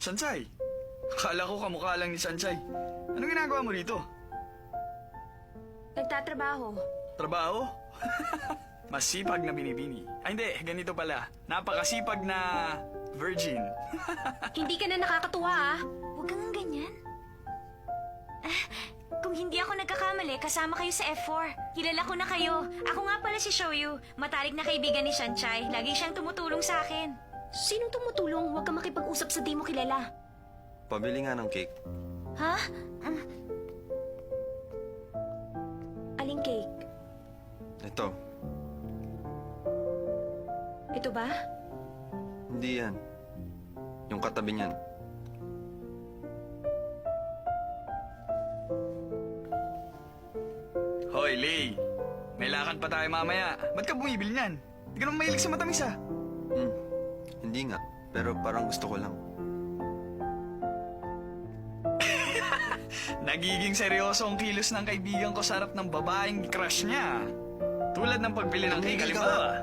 Sansay, akala ko kamukha lang ni Sansay. Anong ginagawa mo dito? Nagtatrabaho. Trabaho? Masipag na binibini. Ay hindi, ganito pala. Napakasipag na virgin. Hindi ka na nakakatuwa, ah. Huwag kang ganyan. Kung hindi ako nagkakamali, kasama kayo sa F4. Kilala ko na kayo. Ako nga pala si Shoyu, matalik na kaibigan ni Sanchay. Lagi siyang tumutulong sa akin. Sinong tumutulong? Huwag ka makipag-usap sa di mo kilala. Pabili nga ng cake. Ha? Aling cake? Ito, Ito ba? hindi yan. Yung katabi niyan. Hoy, Lay. May lakad pa tayo mamaya. Ba't ka bumibili niyan? Hindi ka naman mahilig sa matamis, ah. Hindi nga, pero parang gusto ko lang. Nagiging seryoso ang kilos ng kaibigan ko sa harap ng babaeng crush niya. Tulad ng pagbili ng cake, Tumigil ka halimbawa.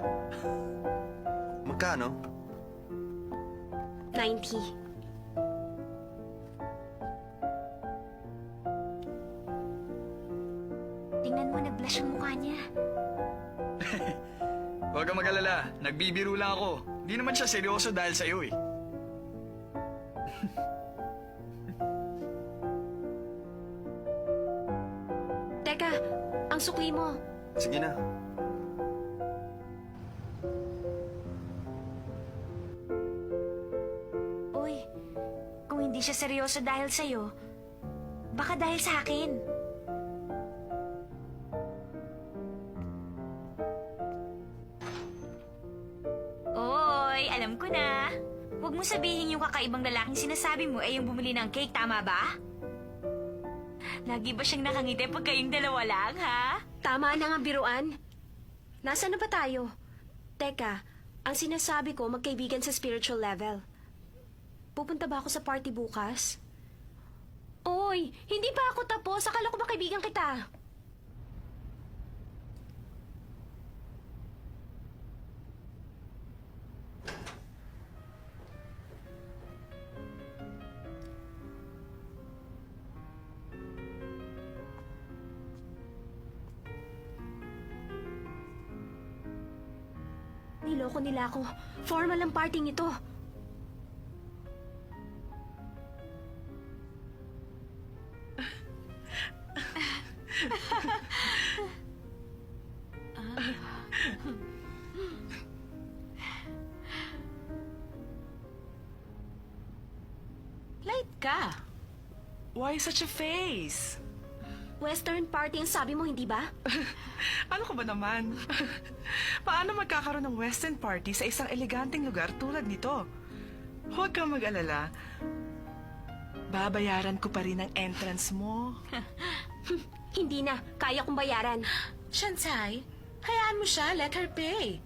Magkano? 90. Tingnan mo, nag-blush yung mukha niya. Huwag kang mag-alala. Nagbibiro lang ako. Hindi naman siya seryoso dahil sa'yo, eh. Teka, ang sukli mo. Sige na. Uy, kung hindi siya seryoso dahil sa'yo, baka dahil sa akin. Oy, alam ko na. Huwag mo sabihin yung kakaibang lalaking sinasabi mo ay yung bumili ng cake, tama ba? Lagi ba siyang nakangiti pag kayong dalawa lang, ha? Tama na nga biruan. Nasaan na ba tayo? Teka, ang sinasabi ko magkaibigan sa spiritual level. Pupunta ba ako sa party bukas? Oy, hindi pa ako tapos. Akala ko ba kaibigan kita? Niloko nila ako. Formal ang parting ito. Light ka. Why such a face? Western party ang sabi mo, hindi ba? Ano ka ba naman? Paano magkakaroon ng Western party sa isang eleganteng lugar tulad nito? Huwag kang mag-alala. Babayaran ko pa rin ang entrance mo. Hindi na. Kaya kong bayaran. Shansai, hayaan mo siya, let her pay.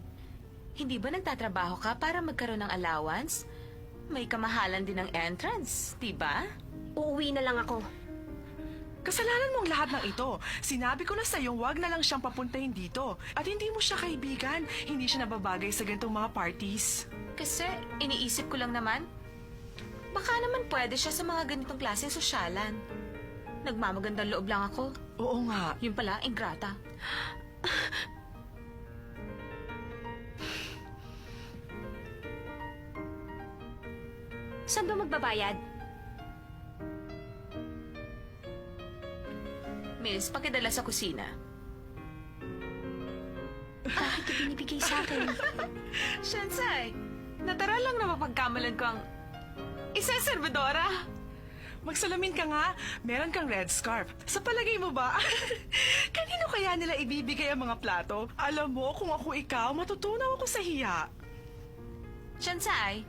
Hindi ba nagtatrabaho ka para magkaroon ng allowance? May kamahalan din ng entrance, di ba? Uuwi na lang ako. Kasalanan mo ang lahat ng ito. Sinabi ko na sa'yo, wag na lang siyang papuntahin dito. At hindi mo siya kaibigan. Hindi siya nababagay sa ganitong mga parties. Kasi iniisip ko lang naman, baka naman pwede siya sa mga ganitong klaseng sosyalan. Nagmamagandang loob lang ako. Oo nga. Yun pala, ingrata. Saan ba magbabayad? Miss, pakidala sa kusina. Bakit ito binibigay sa akin? Shansai, natural lang na mapagkamalan ko ang isang servidora. Magsalamin ka nga. Meron kang red scarf. Sa palagay mo ba, kanino kaya nila ibibigay ang mga plato? Alam mo, kung ako ikaw, matutunaw ako sa hiya. Shansai,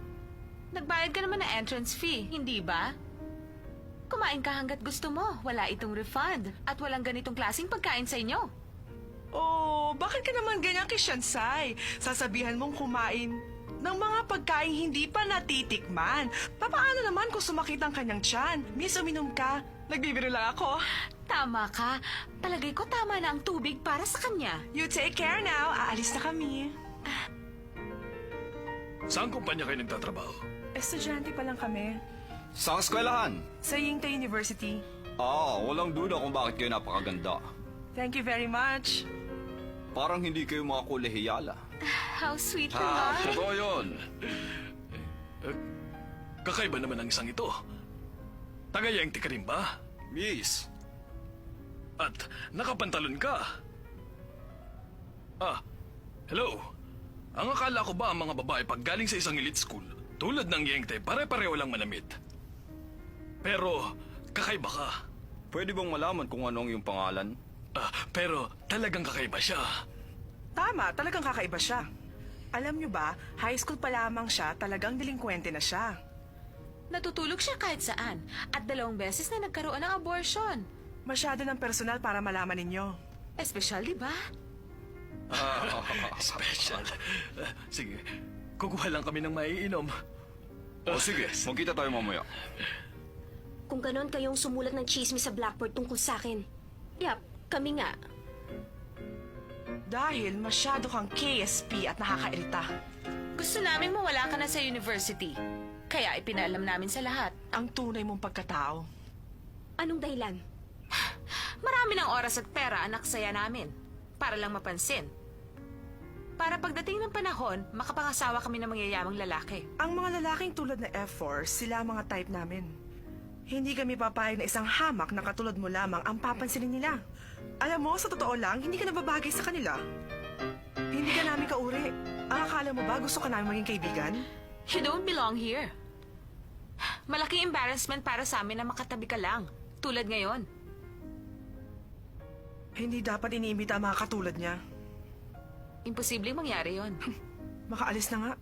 nagbayad ka naman ng entrance fee, hindi ba? Kumain ka hanggat gusto mo. Wala itong refund. At walang ganitong klaseng pagkain sa inyo. Oh, bakit ka naman ganyan kay Shansai? Sasabihan mong kumain ng mga pagkain hindi pa natitikman. Papaano naman kung sumakit ang kanyang tiyan? Miss, uminom ka. Nagbibiro lang ako. Tama ka. Palagay ko tama na ang tubig para sa kanya. You take care now. Aalis na kami. Saan kumpanya kayo nagtatrabaho? Estudyante pa lang kami. Sa eskwelahan? Sa Yingte University. Walang duda kung bakit kayo napakaganda. Thank you very much. Parang hindi kayo mga kolehiyala. How sweet naman. Totoo yun. Kakaiba naman ang isang ito. Taga-Yangti ka rin ba? Miss, At nakapantalon ka. Hello. Ang akala ko ba ang mga babae pag galing sa isang elite school, tulad ng Yangte, pare-pareho lang manamit. Pero, kakaiba ka. pwede bang malaman kung anong yung pangalan? Pero talagang kakaiba siya. Tama, talagang kakaiba siya. Alam niyo ba, high school pa lamang siya, talagang delinkwente na siya. Natutulog siya kahit saan at 2 beses na nagkaroon ng abortion. Masyado ng personal para malaman ninyo. Espesyal, di ba? Special. Sige, kukuha lang kami ng maiinom. Sige, magkita tayo mamaya. Kung ganon kayong sumulat ng chismis sa Blackboard tungkol sa akin. Yap, kami nga. Dahil masyado kang KSP at nakakairita. Gusto namin mawala ka na sa university. Kaya ipinaalam namin sa lahat. Ang tunay mong pagkatao. Anong dahilan? Marami ng oras at pera ang naksaya namin. Para lang mapansin. Para pagdating ng panahon, makapangasawa kami ng mangyayamang lalaki. Ang mga lalaking tulad na F4, sila ang mga type namin. Hindi kami papayag na isang hamak na katulad mo lamang ang papansinin nila. Alam mo, sa totoo lang, hindi ka nababagay sa kanila. Hindi ka namin kauri. Ang akala mo ba gusto ka namin maging kaibigan? You don't belong here. Malaking embarrassment para sa amin na makatabi ka lang. Tulad ngayon. Hindi dapat iniimbita ang mga katulad niya. Imposibleng mangyari yon. Makaalis na nga.